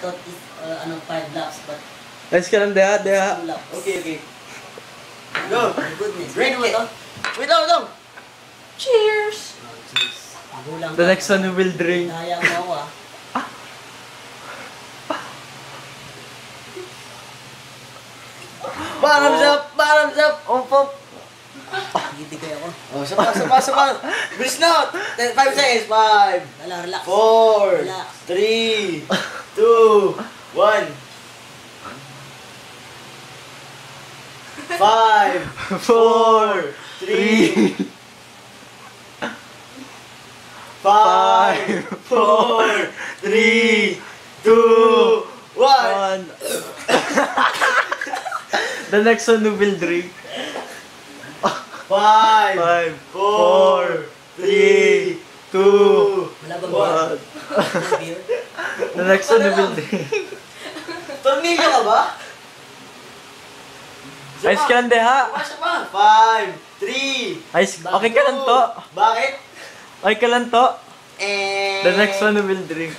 thought is 5 laps, but Ayos ka lang, Deha, Deha. 2 laps. Okay. Go! My goodness. Drink Ano it. to? Wait lang! Cheers! Oh, jeez. Magulang The ka. next one we will drink. Nahayaan mo ako ah. Bottoms up! Pop! Gitigay ako. Oh, sapa! Bilis na! 5 seconds! 5, Wala, relax. 4, Relax. 3, 2, 1. 5, 4, 3, 5, 4, 3, 2, 1. The next one we will drink. 5, 5, 4, 3, 2, Wala bang beer? 1. Wala beer? The next one we will drink. Tornilyo ka ba? Ayos ka lang, Deha. Masya pa. 5, 3. Ayos, okay ka lang to. Bakit? Okay ka lang to. Eh. The next one we will drink.